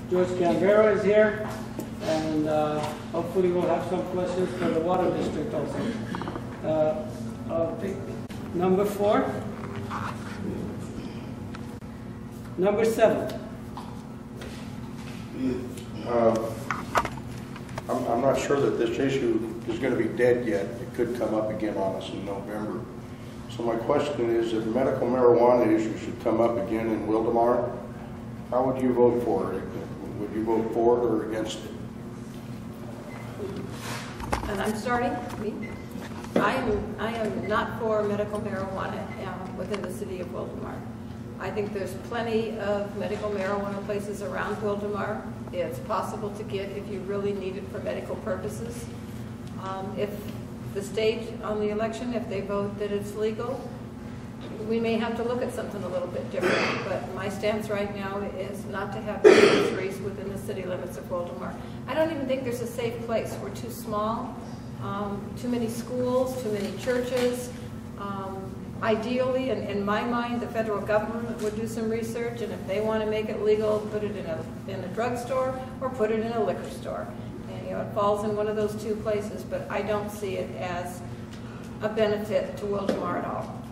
George Canberra is here, and hopefully we'll have some questions for the water district also. I'll pick number 4. Number 7. I'm not sure that this issue is going to be dead yet. It could come up again on us in November. So my question is, if medical marijuana issue should come up again in Wildomar, how would you vote for it? Would you vote for it or against it? And I'm starting. I am not for medical marijuana within the city of Wildomar. I think there's plenty of medical marijuana places around Wildomar. It's possible to get if you really need it for medical purposes. If the state on the election, if they vote that it's legal, we may have to look at something a little bit different. But my stance right now is not to have dispensaries within the city limits of Wildomar. I don't even think there's a safe place. We're too small, too many schools, too many churches. Ideally, in my mind, the federal government would do some research, and if they want to make it legal, put it in a drugstore or put it in a liquor store. And, it falls in one of those two places, but I don't see it as a benefit to Wildomar at all.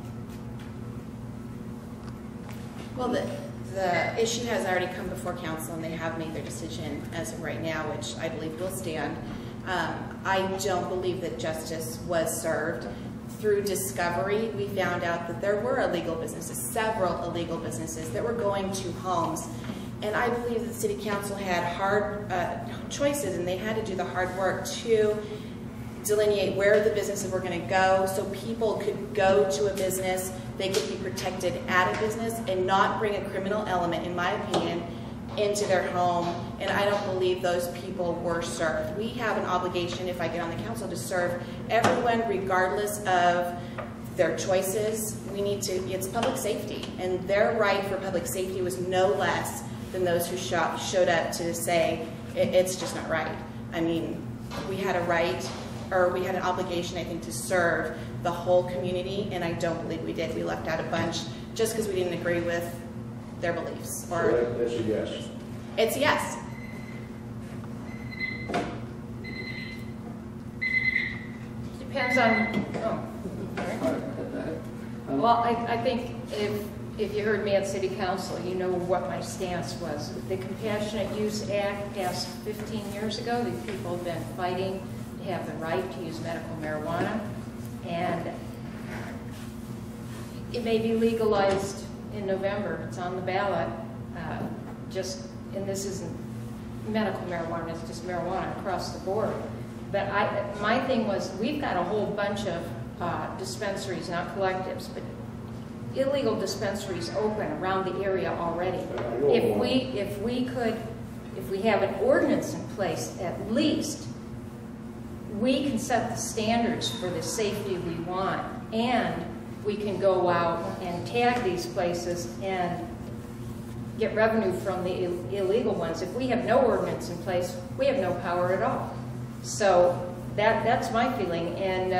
Well, the issue has already come before council, and they have made their decision as of right now, which I believe will stand. I don't believe that justice was served. Through discovery, we found out that there were illegal businesses, several illegal businesses that were going to homes. And I believe the city council had hard choices, and they had to do the hard work to delineate where the businesses were going to go so people could go to a business, they could be protected at a business and not bring a criminal element, in my opinion, into their home. And I don't believe those people were served. We have an obligation, if I get on the council, to serve everyone regardless of their choices. We need to, it's public safety, and their right for public safety was no less than those who showed up to say it's just not right. I mean, we had a right, or we had an obligation, I think, to serve the whole community, and I don't believe we did. We left out a bunch just because we didn't agree with their beliefs. Or So that's a yes. It's a yes. Depends on. Well, I think if you heard me at City Council, you know what my stance was. The Compassionate Use Act passed 15 years ago. These people have been fighting to have the right to use medical marijuana, and it may be legalized in November. It's on the ballot. And this isn't medical marijuana, it's just marijuana across the board. But my thing was, we've got a whole bunch of dispensaries, not collectives, but illegal dispensaries open around the area already. If we have an ordinance in place, at least we can set the standards for the safety we want, and we can go out and tag these places and get revenue from the illegal ones. If we have no ordinance in place, we have no power at all. So that's my feeling. And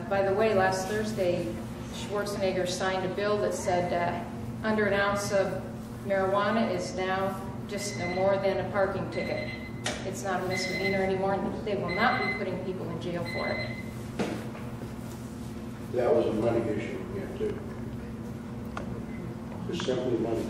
by the way, last Thursday, Schwarzenegger signed a bill that said under an ounce of marijuana is now just no more than a parking ticket. It's not a misdemeanor anymore, and they will not be putting people in jail for it. That was a money issue, yeah, too. It's simply money.